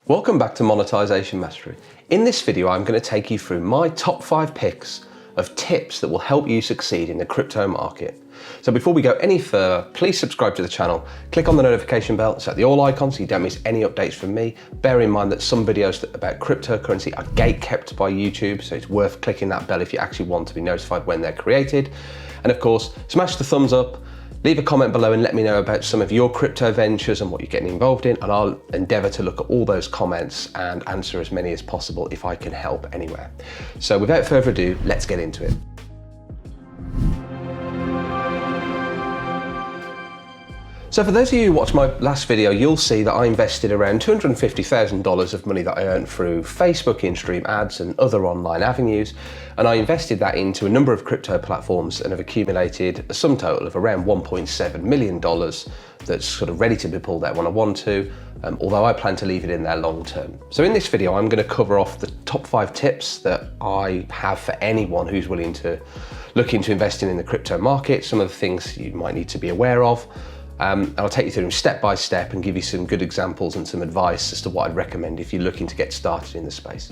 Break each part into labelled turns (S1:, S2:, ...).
S1: Welcome back to Monetization Mastery. In this video, I'm going to take you through my top 5 picks of tips that will help you succeed in the crypto market. So before we go any further, please subscribe to the channel, click on the notification bell, set the all icon so you don't miss any updates from me. Bear in mind that some videos about cryptocurrency are gate-kept by YouTube, so it's worth clicking that bell if you actually want to be notified when they're created. And of course, smash the thumbs up, leave a comment below and let me know about some of your crypto ventures and what you're getting involved in, and I'll endeavor to look at all those comments and answer as many as possible if I can help anywhere. So without further ado, let's get into it. So for those of you who watched my last video, you'll see that I invested around $250,000 of money that I earned through Facebook in-stream ads and other online avenues. And I invested that into a number of crypto platforms and have accumulated a sum total of around $1.7 million that's sort of ready to be pulled out when I want to, although I plan to leave it in there long term. So in this video, I'm going to cover off the top 5 tips that I have for anyone who's willing to look into investing in the crypto market, some of the things you might need to be aware of. And I'll take you through them step by step and give you some good examples and some advice as to what I'd recommend if you're looking to get started in the space.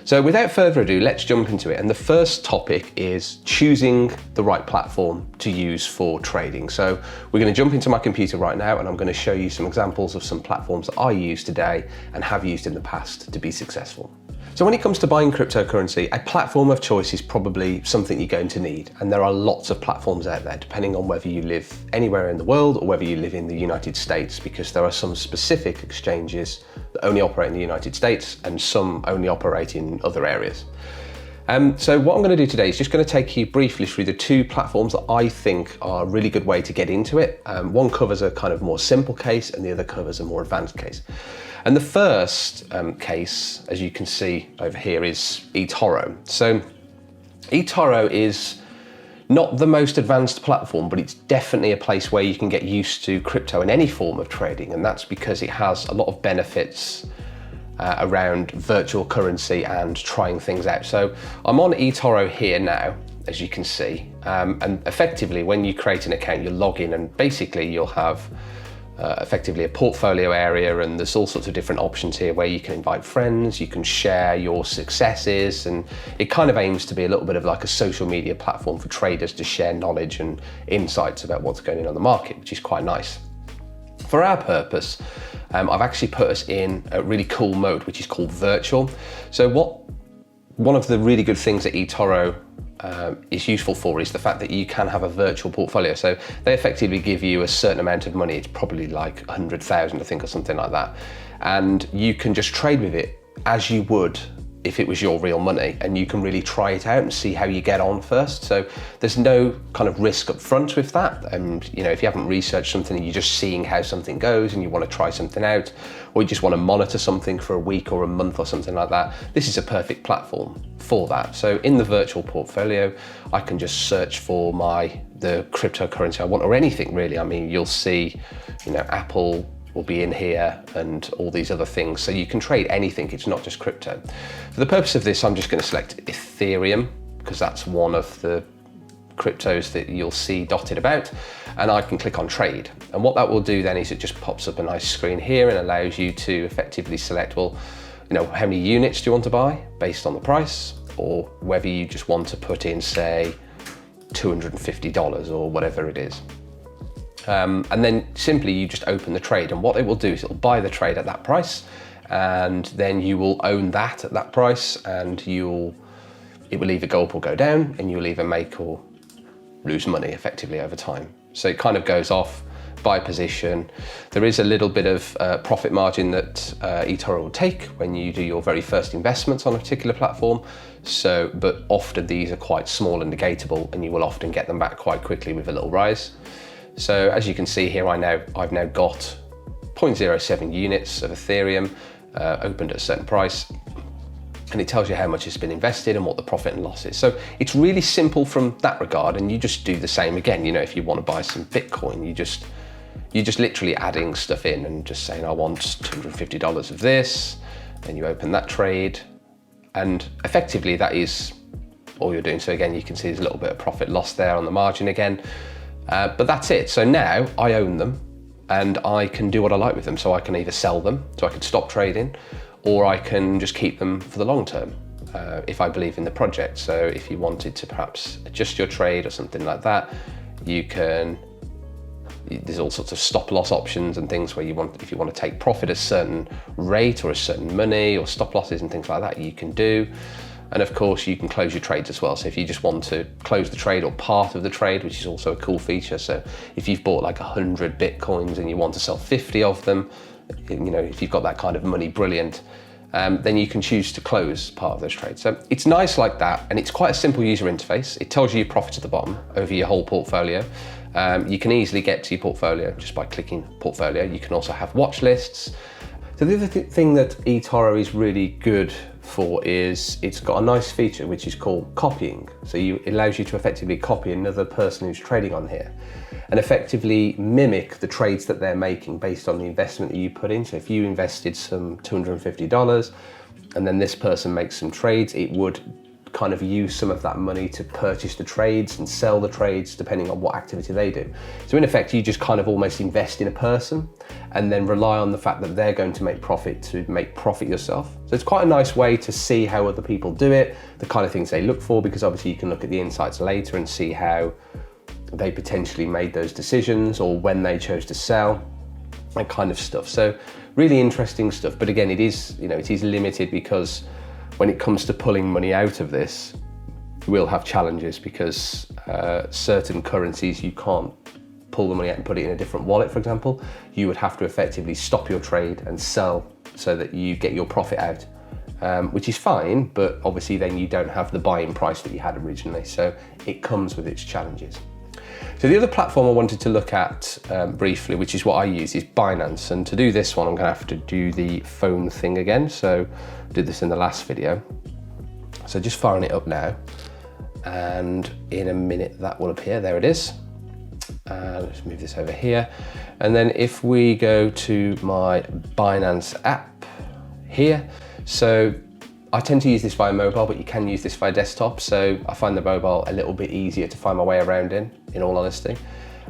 S1: So without further ado, let's jump into it. And the first topic is choosing the right platform to use for trading. So we're going to jump into my computer right now and I'm going to show you some examples of some platforms that I use today and have used in the past to be successful. So when it comes to buying cryptocurrency, a platform of choice is probably something you're going to need. And there are lots of platforms out there, depending on whether you live anywhere in the world or whether you live in the United States, because there are some specific exchanges that only operate in the United States and some only operate in other areas. So what I'm going to do today is just going to take you briefly through the 2 platforms that I think are a really good way to get into it. One covers a kind of more simple case and the other covers a more advanced case. And the first case, as you can see over here, is Etoro. So Etoro is not the most advanced platform, but it's definitely a place where you can get used to crypto in any form of trading. And that's because it has a lot of benefits around virtual currency and trying things out. So I'm on Etoro here now, as you can see. And effectively, when you create an account, you log in and basically you'll have effectively a portfolio area, and there's all sorts of different options here where you can invite friends, you can share your successes, and it kind of aims to be a little bit of like a social media platform for traders to share knowledge and insights about what's going on the market, which is quite nice. For our purpose, I've actually put us in a really cool mode, which is called virtual. So one of the really good things that Etoro is useful for is the fact that you can have a virtual portfolio. So they effectively give you a certain amount of money. It's probably like 100,000, I think, or something like that. And you can just trade with it as you would if it was your real money, and you can really try it out and see how you get on first. So there's no kind of risk up front with that. And you know, if you haven't researched something and you're just seeing how something goes and you want to try something out, or you just want to monitor something for a week or a month or something like that, this is a perfect platform for that. So in the virtual portfolio, I can just search for the cryptocurrency I want, or anything really. I mean, you'll see, you know, Apple will be in here and all these other things. So you can trade anything, it's not just crypto. For the purpose of this, I'm just going to select Ethereum because that's one of the cryptos that you'll see dotted about, and I can click on trade. And what that will do then is it just pops up a nice screen here and allows you to effectively select, well, you know, how many units do you want to buy based on the price, or whether you just want to put in, say, $250 or whatever it is. And then simply you just open the trade, and what it will do is it'll buy the trade at that price, and then you will own that at that price, and it will either go up or go down, and you'll either make or lose money effectively over time. So it kind of goes off by position. There is a little bit of profit margin that Etoro will take when you do your very first investments on a particular platform. So, but often these are quite small and negatable, and you will often get them back quite quickly with a little rise. So as you can see here, I've now got 0.07 units of Ethereum opened at a certain price, and it tells you how much has been invested and what the profit and loss is. So it's really simple from that regard, and you just do the same again. You know, if you want to buy some Bitcoin, you're just literally adding stuff in and just saying, I want $250 of this, and you open that trade, and effectively that is all you're doing. So again, you can see there's a little bit of profit loss there on the margin again. But that's it. So now I own them and I can do what I like with them. So I can either sell them, so I can stop trading, or I can just keep them for the long term if I believe in the project. So if you wanted to perhaps adjust your trade or something like that, you can, there's all sorts of stop loss options and things where if you want to take profit at a certain rate or a certain money, or stop losses and things like that, you can do. And of course you can close your trades as well. So if you just want to close the trade or part of the trade, which is also a cool feature. So if you've bought like 100 Bitcoins and you want to sell 50 of them, if you've got that kind of money, brilliant. Then you can choose to close part of those trades. So it's nice like that, and it's quite a simple user interface. It tells you your profits at the bottom over your whole portfolio. You can easily get to your portfolio just by clicking portfolio. You can also have watch lists. So the other thing that Etoro is really good for is it's got a nice feature which is called copying. So it allows you to effectively copy another person who's trading on here and effectively mimic the trades that they're making based on the investment that you put in. So if you invested some $250 and then this person makes some trades, it would kind of use some of that money to purchase the trades and sell the trades depending on what activity they do. So in effect, you just kind of almost invest in a person and then rely on the fact that they're going to make profit yourself. So it's quite a nice way to see how other people do it, the kind of things they look for, because obviously you can look at the insights later and see how they potentially made those decisions or when they chose to sell, that kind of stuff. So really interesting stuff. But again, it is limited, because when it comes to pulling money out of this, we'll have challenges, because certain currencies you can't pull the money out and put it in a different wallet, for example. You would have to effectively stop your trade and sell so that you get your profit out, which is fine, but obviously then you don't have the buying price that you had originally. So it comes with its challenges. So the other platform I wanted to look at briefly, which is what I use, is Binance. And to do this one, I'm going to have to do the phone thing again. So I did this in the last video. So just firing it up now. And in a minute that will appear. There it is. Let's move this over here. And then if we go to my Binance app here, so I tend to use this via mobile, but you can use this via desktop. So I find the mobile a little bit easier to find my way around in all honesty.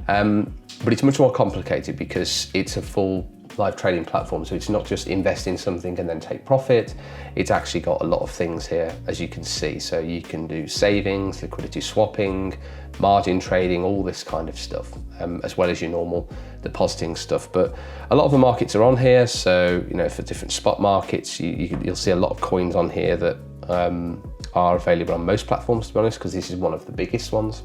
S1: But it's much more complicated because it's a full live trading platform. So it's not just invest in something and then take profit. It's actually got a lot of things here, as you can see. So you can do savings, liquidity swapping, margin trading, all this kind of stuff, as well as your normal depositing stuff. But a lot of the markets are on here. So, for different spot markets, you'll see a lot of coins on here that are available on most platforms, to be honest, because this is one of the biggest ones.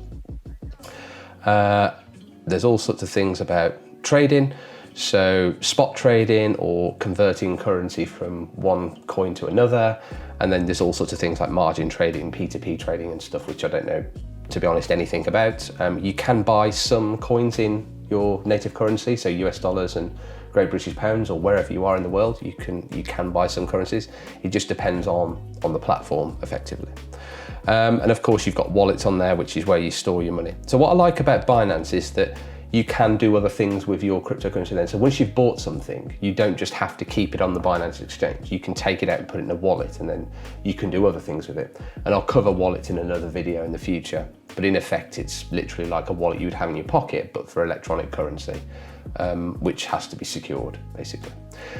S1: There's all sorts of things about trading. So spot trading or converting currency from one coin to another. And then there's all sorts of things like margin trading, P2P trading and stuff, which I don't know, to be honest, anything about. You can buy some coins in your native currency, so US dollars and Great British pounds, or wherever you are in the world, you can buy some currencies. It just depends on the platform effectively. And of course you've got wallets on there, which is where you store your money. So what I like about Binance is that you can do other things with your cryptocurrency then. So once you've bought something, you don't just have to keep it on the Binance exchange. You can take it out and put it in a wallet, and then you can do other things with it. And I'll cover wallets in another video in the future. But in effect, it's literally like a wallet you would have in your pocket, but for electronic currency, which has to be secured, basically.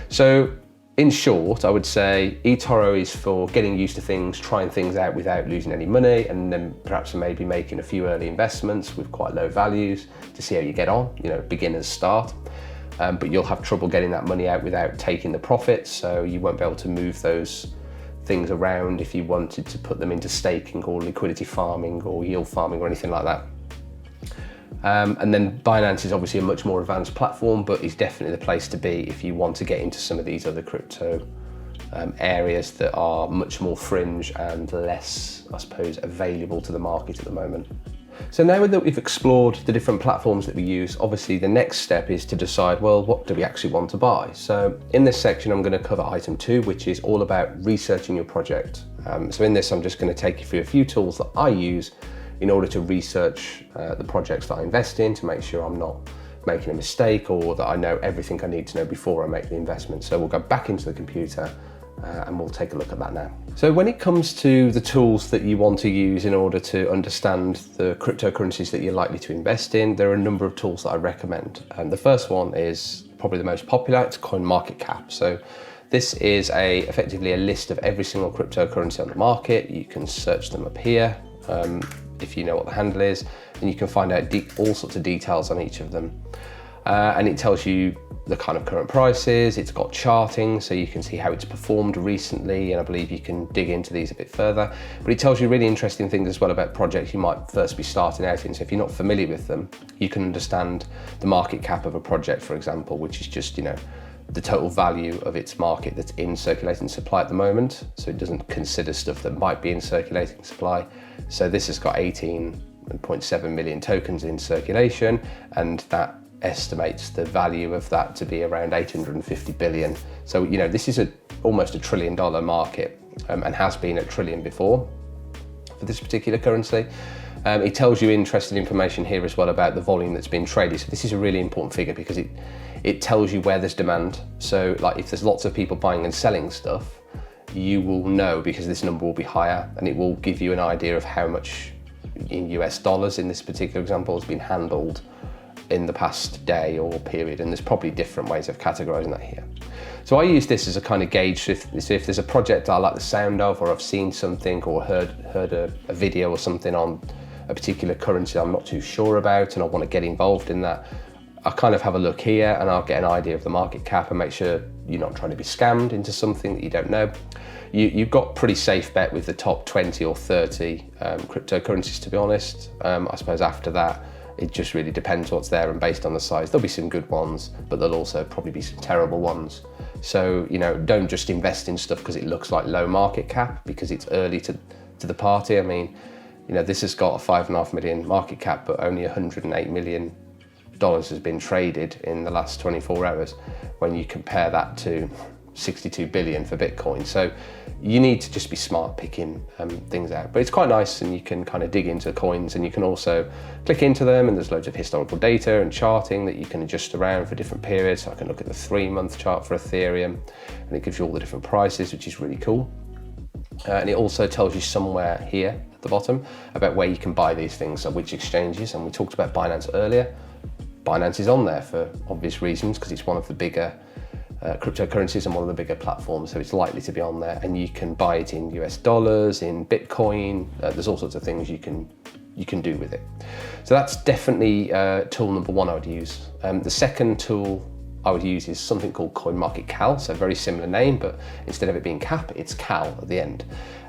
S1: So in short, I would say Etoro is for getting used to things, trying things out without losing any money, and then perhaps maybe making a few early investments with quite low values to see how you get on, beginners start. But you'll have trouble getting that money out without taking the profits, so you won't be able to move those things around if you wanted to put them into staking or liquidity farming or yield farming or anything like that. And then Binance is obviously a much more advanced platform, but is definitely the place to be if you want to get into some of these other crypto areas that are much more fringe and less, I suppose, available to the market at the moment. So now that we've explored the different platforms that we use, obviously the next step is to decide, well, what do we actually want to buy? So in this section, I'm going to cover item 2, which is all about researching your project. So in this, I'm just going to take you through a few tools that I use in order to research the projects that I invest in, to make sure I'm not making a mistake, or that I know everything I need to know before I make the investment. So we'll go back into the computer and we'll take a look at that now. So when it comes to the tools that you want to use in order to understand the cryptocurrencies that you're likely to invest in, there are a number of tools that I recommend. The first one is probably the most popular, it's CoinmarketCap. So This is effectively a list of every single cryptocurrency on the market. You can search them up here if you know what the handle is, and you can find out all sorts of details on each of them. And it tells you the kind of current prices. It's got charting, so you can see how it's performed recently, and I believe you can dig into these a bit further. But it tells you really interesting things as well about projects you might first be starting out in. So if you're not familiar with them, you can understand the market cap of a project, for example, which is just, the total value of its market that's in circulating supply at the moment. So it doesn't consider stuff that might be in circulating supply. So this has got 18.7 million tokens in circulation, and that estimates the value of that to be around 850 billion. So, this is almost $1 trillion market, and has been $1 trillion before for this particular currency. It tells you interesting information here as well about the volume that's been traded. So this is a really important figure because it tells you where there's demand. So like if there's lots of people buying and selling stuff, you will know because this number will be higher, and it will give you an idea of how much in US dollars in this particular example has been handled in the past day or period, and there's probably different ways of categorizing that here. So I use this as a kind of gauge. If there's a project I like the sound of, or I've seen something or heard a video or something on a particular currency I'm not too sure about and I want to get involved in that, I kind of have a look here and I'll get an idea of the market cap and make sure you're not trying to be scammed into something that you don't know. You've got pretty safe bet with the top 20 or 30 cryptocurrencies, to be honest. I suppose after that, it just really depends what's there, and based on the size, there'll be some good ones, but there'll also probably be some terrible ones. So, don't just invest in stuff because it looks like low market cap because it's early to the party. I mean, this has got a 5.5 million market cap, but only $108 million has been traded in the last 24 hours when you compare that to 62 billion for Bitcoin. So you need to just be smart picking things out, but it's quite nice, and you can kind of dig into coins, and you can also click into them, and there's loads of historical data and charting that you can adjust around for different periods. So I can look at the 3-month chart for Ethereum, and it gives you all the different prices, which is really cool. And it also tells you somewhere here at the bottom about where you can buy these things, so which exchanges, and we talked about Binance earlier. Binance is on there for obvious reasons because it's one of the bigger cryptocurrencies and one of the bigger platforms, so it's likely to be on there, and you can buy it in US dollars, in Bitcoin. There's all sorts of things you can do with it. So that's definitely tool number one I would use. The second tool I would use is something called CoinmarketCal, so very similar name, but instead of it being cap, it's cal at the end.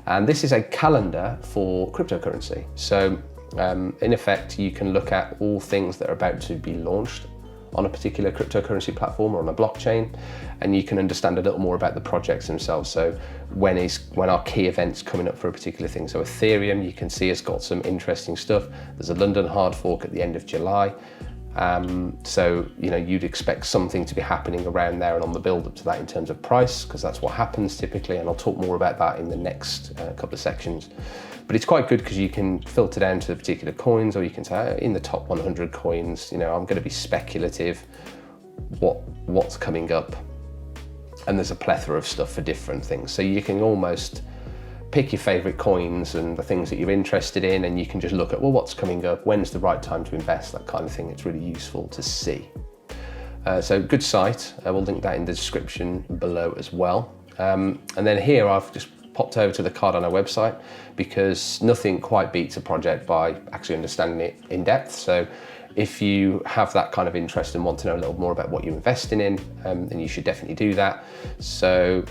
S1: And this is a calendar for cryptocurrency. So in effect, you can look at all things that are about to be launched on a particular cryptocurrency platform or on a blockchain, and you can understand a little more about the projects themselves. So when are key events coming up for a particular thing? So Ethereum, you can see, has got some interesting stuff. There's a London hard fork at the end of July. So you'd expect something to be happening around there and on the build up to that in terms of price, because that's what happens typically, and I'll talk more about that in the next couple of sections. But it's quite good because you can filter down to the particular coins, or you can say in the top 100 coins, I'm going to be speculative what's coming up, and there's a plethora of stuff for different things. So you can almost pick your favorite coins and the things that you're interested in, and you can just look at, what's coming up, when's the right time to invest, that kind of thing. It's really useful to see. So good site. We'll link that in the description below as well. And then here I've just popped over to the Cardano website because nothing quite beats a project by actually understanding it in depth. So if you have that kind of interest and want to know a little more about what you're investing in, then you should definitely do that. So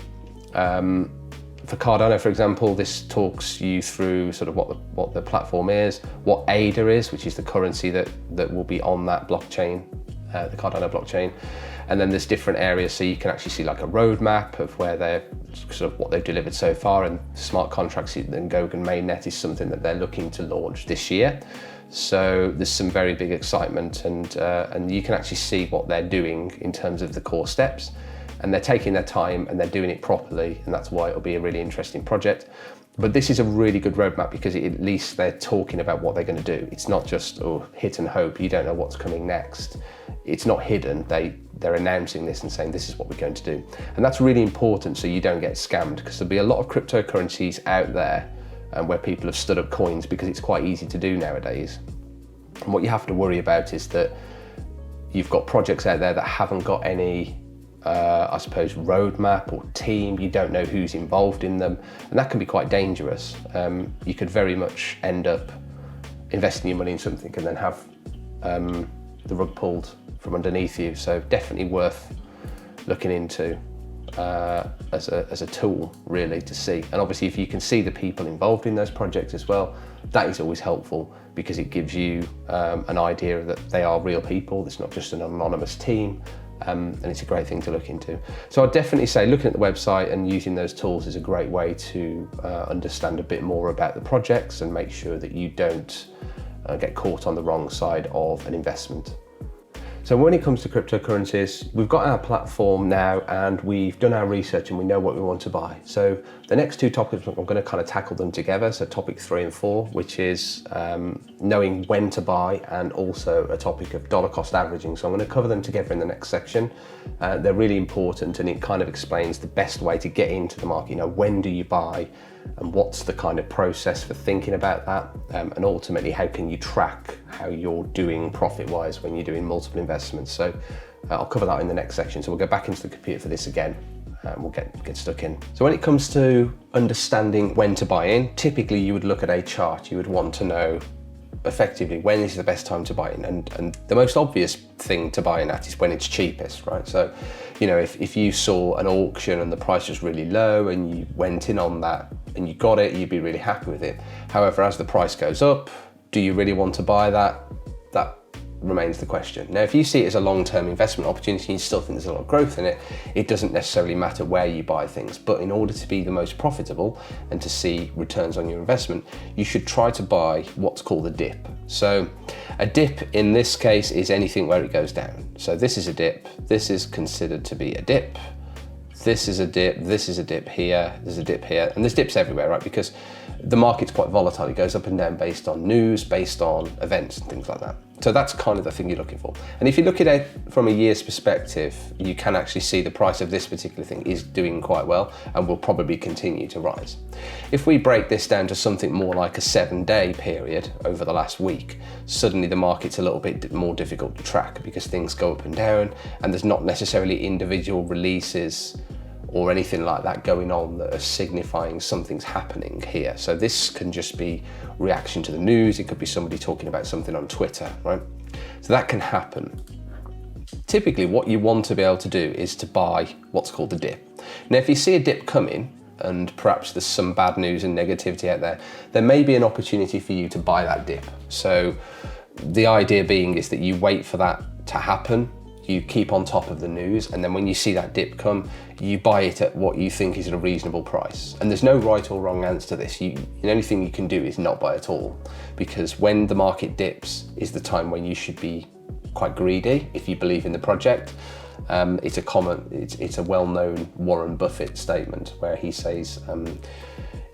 S1: for Cardano, for example, this talks you through sort of what the platform is, what ADA is, which is the currency that will be on that blockchain, the Cardano blockchain. And then there's different areas, so you can actually see like a roadmap of where they're sort of what they've delivered so far, and smart contracts and Gogan mainnet is something that they're looking to launch this year. So there's some very big excitement, and you can actually see what they're doing in terms of the core steps, and they're taking their time and they're doing it properly, and that's why it'll be a really interesting project. But this is a really good roadmap because at least they're talking about what they're going to do. It's not just hit and hope, you don't know what's coming next. It's not hidden. They're announcing this and saying this is what we're going to do. And that's really important so you don't get scammed, because there'll be a lot of cryptocurrencies out there where people have stood up coins because it's quite easy to do nowadays. And what you have to worry about is that you've got projects out there that haven't got any I suppose, roadmap or team. You don't know who's involved in them, and that can be quite dangerous. You could very much end up investing your money in something and then have the rug pulled from underneath you. So definitely worth looking into as a tool, really, to see. And obviously, if you can see the people involved in those projects as well, that is always helpful, because it gives you an idea that they are real people. It's not just an anonymous team. And it's a great thing to look into. So I'd definitely say looking at the website and using those tools is a great way to understand a bit more about the projects and make sure that you don't get caught on the wrong side of an investment. So when it comes to cryptocurrencies, we've got our platform now and we've done our research and we know what we want to buy. So the next two topics, I'm going to kind of tackle them together. So topic 3 and 4, which is knowing when to buy, and also a topic of dollar cost averaging. So I'm going to cover them together in the next section. They're really important, and it kind of explains the best way to get into the market. You know, when do you buy and what's the kind of process for thinking about that, and ultimately how can you track how you're doing profit-wise when you're doing multiple investments. So I'll cover that in the next section. So we'll go back into the computer for this again, and we'll get stuck in. So when it comes to understanding when to buy in, typically you would look at a chart. You would want to know effectively when is the best time to buy in, and the most obvious thing to buy in at is when it's cheapest, right? So, you know, if you saw an auction and the price was really low and you went in on that and you got it, you'd be really happy with it. However, as the price goes up, do you really want to buy that? That remains the question. Now, if you see it as a long-term investment opportunity and you still think there's a lot of growth in it, it doesn't necessarily matter where you buy things. But in order to be the most profitable and to see returns on your investment, you should try to buy what's called a dip. So a dip in this case is anything where it goes down. So this is a dip, this is considered to be a dip, this is a dip, this is a dip here, there's a dip here, and there's dips everywhere, right? Because the market's quite volatile. It goes up and down based on news, based on events and things like that. So that's kind of the thing you're looking for. And if you look at it from a year's perspective, you can actually see the price of this particular thing is doing quite well and will probably continue to rise. If we break this down to something more like a 7-day period over the last week, suddenly the market's a little bit more difficult to track because things go up and down and there's not necessarily individual releases or anything like that going on that are signifying something's happening here. So this can just be reaction to the news. It could be somebody talking about something on Twitter, right? So that can happen. Typically what you want to be able to do is to buy what's called a dip. Now, if you see a dip coming and perhaps there's some bad news and negativity out there, there may be an opportunity for you to buy that dip. So the idea being is that you wait for that to happen, you keep on top of the news, and then when you see that dip come, you buy it at what you think is at a reasonable price. And there's no right or wrong answer to this. The only thing you can do is not buy at all, because when the market dips is the time when you should be quite greedy if you believe in the project. It's a well-known Warren Buffett statement where he says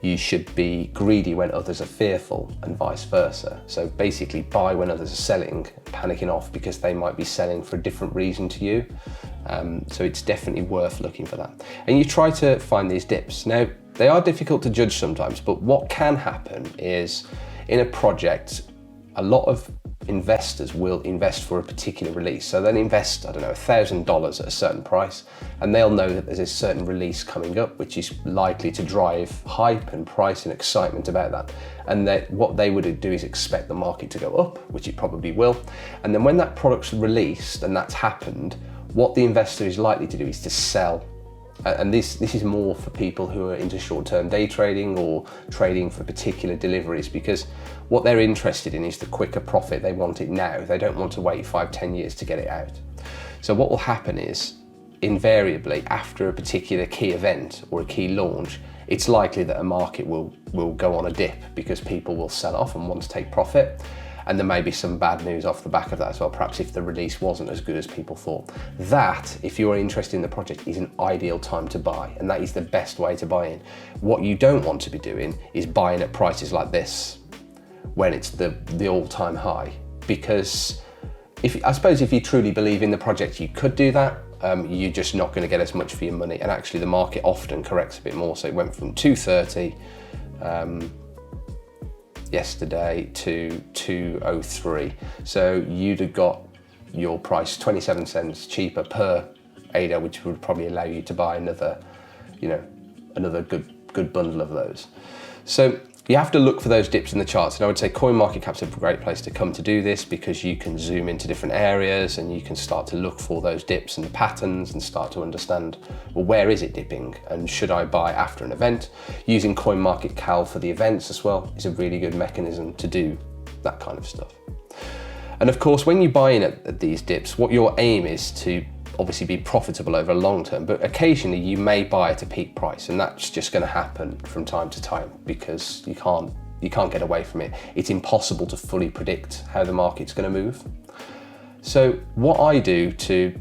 S1: you should be greedy when others are fearful and vice versa. So basically buy when others are selling, panicking off because they might be selling for a different reason to you. So it's definitely worth looking for that. And you try to find these dips. Now, they are difficult to judge sometimes, but what can happen is in a project, a lot of investors will invest for a particular release. So they'll invest, I don't know, $1,000 at a certain price, and they'll know that there's a certain release coming up, which is likely to drive hype and price and excitement about that. And that what they would do is expect the market to go up, which it probably will. And then when that product's released and that's happened, what the investor is likely to do is to sell. And this is more for people who are into short-term day trading or trading for particular deliveries, because what they're interested in is the quicker profit. They want it now. They don't want to wait 5-10 years to get it out. So what will happen is, invariably, after a particular key event or a key launch, it's likely that a market will go on a dip because people will sell off and want to take profit. And there may be some bad news off the back of that as well, perhaps if the release wasn't as good as people thought. That, if you're interested in the project, is an ideal time to buy, and that is the best way to buy in. What you don't want to be doing is buying at prices like this when it's the all-time high, because I suppose if you truly believe in the project, you could do that. You're just not going to get as much for your money, and actually the market often corrects a bit more. So it went from 230 yesterday to 203. So you'd have got your price 27 cents cheaper per ADA, which would probably allow you to buy another, another good bundle of those. So you have to look for those dips in the charts, and I would say CoinmarketCap's a great place to come to do this, because you can zoom into different areas and you can start to look for those dips and patterns and start to understand, well, where is it dipping and should I buy after an event? Using CoinmarketCal for the events as well is a really good mechanism to do that kind of stuff. And of course, when you buy in at these dips, what your aim is to obviously be profitable over a long term, but occasionally you may buy at a peak price, and that's just going to happen from time to time because you can't get away from it. It's impossible to fully predict how the market's going to move. So what I do to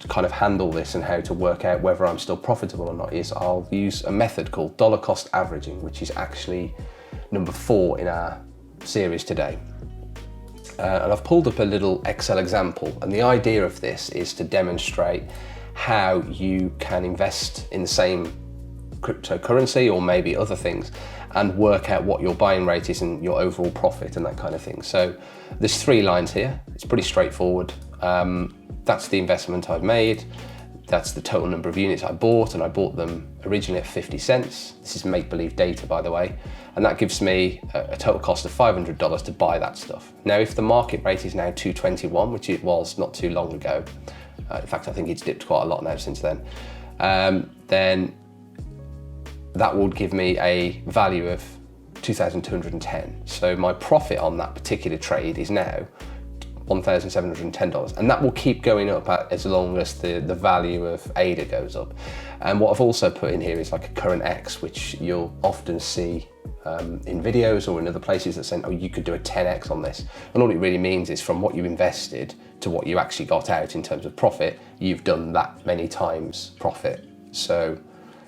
S1: kind of handle this and how to work out whether I'm still profitable or not is I'll use a method called dollar cost averaging, which is actually number 4 in our series today. And I've pulled up a little Excel example, and the idea of this is to demonstrate how you can invest in the same cryptocurrency or maybe other things and work out what your buying rate is and your overall profit and that kind of thing. So there's 3 lines here. It's pretty straightforward. That's the investment I've made. That's the total number of units I bought, and I bought them originally at 50 cents. This is make-believe data, by the way. And that gives me a total cost of $500 to buy that stuff. Now, if the market rate is now 221, which it was not too long ago, in fact, I think it's dipped quite a lot now since then, then that would give me a value of 2,210. So my profit on that particular trade is now $1,710, and that will keep going up as long as the value of ADA goes up. And what I've also put in here is like a current X, which you'll often see in videos or in other places that say, oh, you could do a 10x on this. And all it really means is from what you invested to what you actually got out in terms of profit, you've done that many times profit. So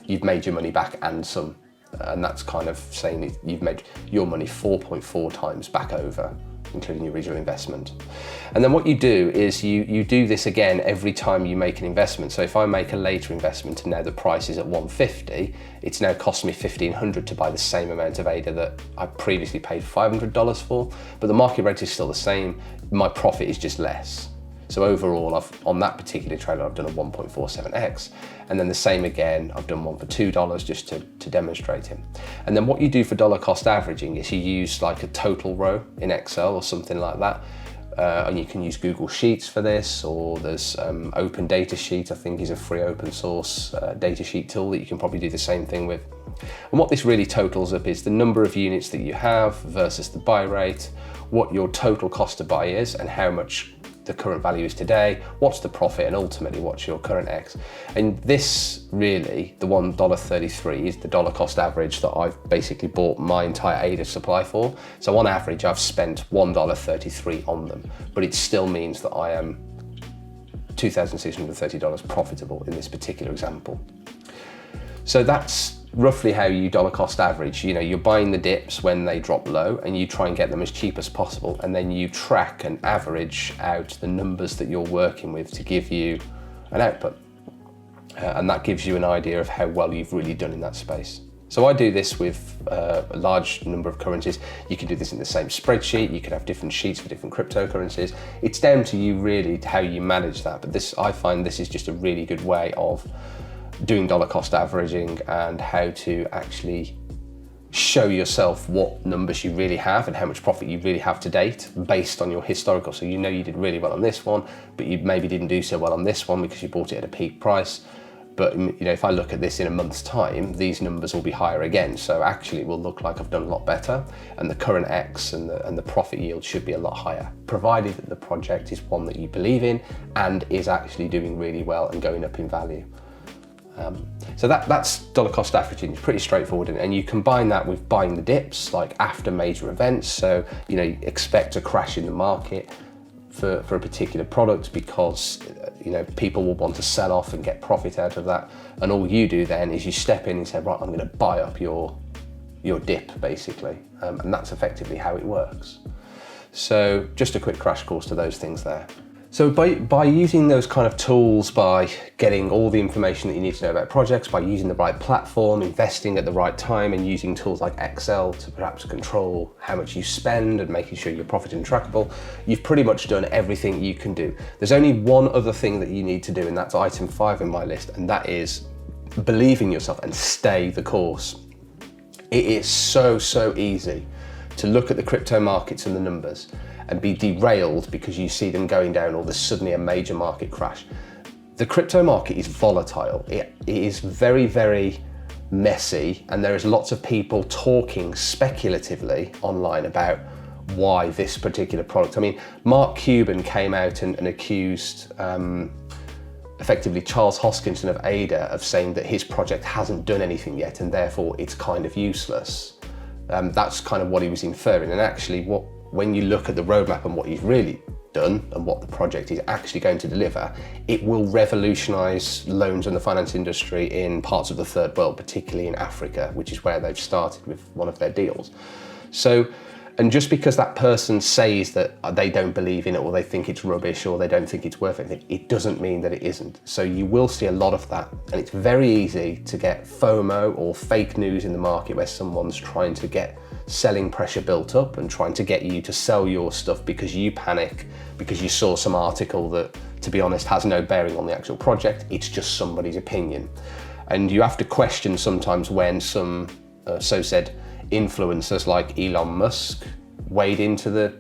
S1: you've made your money back and some, and that's kind of saying that you've made your money 4.4 times back over, including your original investment. And then what you do is you do this again every time you make an investment. So if I make a later investment and now the price is at 150, it's now cost me $1,500 to buy the same amount of ADA that I previously paid $500 for, but the market rate is still the same. My profit is just less. So overall, on that particular trade, I've done a 1.47x. And then the same again, I've done one for $2 just to demonstrate it. And then what you do for dollar cost averaging is you use like a total row in Excel or something like that. And you can use Google Sheets for this, or there's Open Data Sheet, I think is a free open source data sheet tool that you can probably do the same thing with. And what this really totals up is the number of units that you have versus the buy rate, what your total cost to buy is, and how much the current value is today, what's the profit, and ultimately what's your current X. And this really, the $1.33 is the dollar cost average that I've basically bought my entire ADA supply for. So on average, I've spent $1.33 on them, but it still means that I am $2,630 profitable in this particular example. So that's roughly how you dollar cost average. You know, you're buying the dips when they drop low and you try and get them as cheap as possible, and then you track and average out the numbers that you're working with to give you an output. And that gives you an idea of how well you've really done in that space. So I do this with a large number of currencies. You can do this in the same spreadsheet. You can have different sheets for different cryptocurrencies. It's down to you really how you manage that. But this, I find this is just a really good way of doing dollar cost averaging and how to actually show yourself what numbers you really have and how much profit you really have to date based on your historical. So you know you did really well on this one, but you maybe didn't do so well on this one because you bought it at a peak price. But you know, if I look at this in a month's time, these numbers will be higher again. So actually it will look like I've done a lot better, and the current X and the profit yield should be a lot higher, provided that the project is one that you believe in and is actually doing really well and going up in value. So that's dollar cost averaging. It's pretty straightforward, and you combine that with buying the dips like after major events. So you know, expect a crash in the market for a particular product because you know, people will want to sell off and get profit out of that, and all you do then is you step in and say, right, I'm going to buy up your dip basically, and that's effectively how it works. So just a quick crash course to those things there. So by using those kind of tools, by getting all the information that you need to know about projects, by using the right platform, investing at the right time, and using tools like Excel to perhaps control how much you spend and making sure your profit is trackable, you've pretty much done everything you can do. There's only one other thing that you need to do, and that's item 5 in my list, and that is believe in yourself and stay the course. It is so easy to look at the crypto markets and the numbers and be derailed because you see them going down or there's suddenly a major market crash. The crypto market is volatile. It is very messy, and there is lots of people talking speculatively online about why this particular product. I mean, Mark Cuban came out and accused effectively Charles Hoskinson of ADA of saying that his project hasn't done anything yet and therefore it's kind of useless. That's kind of what he was inferring, and actually when you look at the roadmap and what he's really done and what the project is actually going to deliver, it will revolutionize loans and the finance industry in parts of the third world, particularly in Africa, which is where they've started with one of their deals. So, and just because that person says that they don't believe in it or they think it's rubbish or they don't think it's worth anything, it doesn't mean that it isn't. So you will see a lot of that, and it's very easy to get FOMO or fake news in the market where someone's trying to get selling pressure built up and trying to get you to sell your stuff because you panic, because you saw some article that, to be honest, has no bearing on the actual project. It's just somebody's opinion. And you have to question sometimes when some so-said influencers like Elon Musk wade into the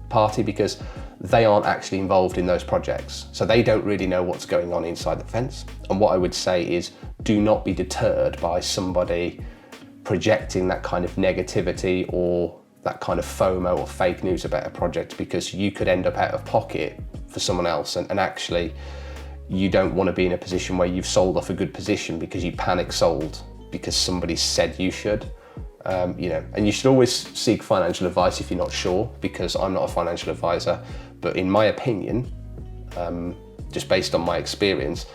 S1: party, because they aren't actually involved in those projects. So they don't really know what's going on inside the fence. And what I would say is, do not be deterred by somebody projecting that kind of negativity or that kind of FOMO or fake news about a project, because you could end up out of pocket for someone else, and actually you don't want to be in a position where you've sold off a good position because you panic sold because somebody said you should. And you should always seek financial advice if you're not sure, because I'm not a financial advisor, but in my opinion, just based on my experience,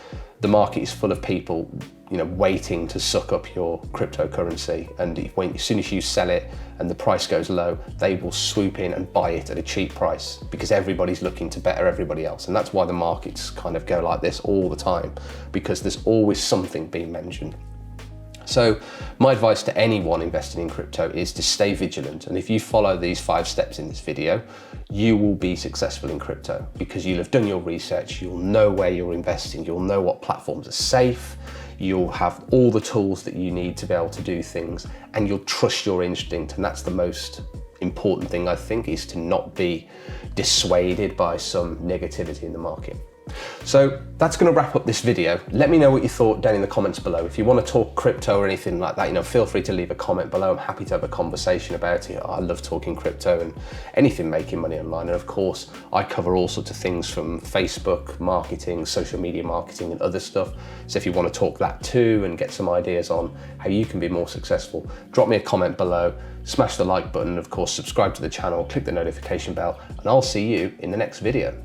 S1: the market is full of people, waiting to suck up your cryptocurrency. And as soon as you sell it and the price goes low, they will swoop in and buy it at a cheap price because everybody's looking to better everybody else. And that's why the markets kind of go like this all the time, because there's always something being mentioned. So my advice to anyone investing in crypto is to stay vigilant. And if you follow these 5 steps in this video, you will be successful in crypto because you'll have done your research, you'll know where you're investing, you'll know what platforms are safe, you'll have all the tools that you need to be able to do things, and you'll trust your instinct. And that's the most important thing, I think, is to not be dissuaded by some negativity in the market. So that's going to wrap up this video. Let me know what you thought down in the comments below. If you want to talk crypto or anything like that, feel free to leave a comment below. I'm happy to have a conversation about it. I love talking crypto and anything making money online. And of course, I cover all sorts of things from Facebook marketing, social media marketing, and other stuff. So if you want to talk that too and get some ideas on how you can be more successful, drop me a comment below, smash the like button, of course, subscribe to the channel, click the notification bell, and I'll see you in the next video.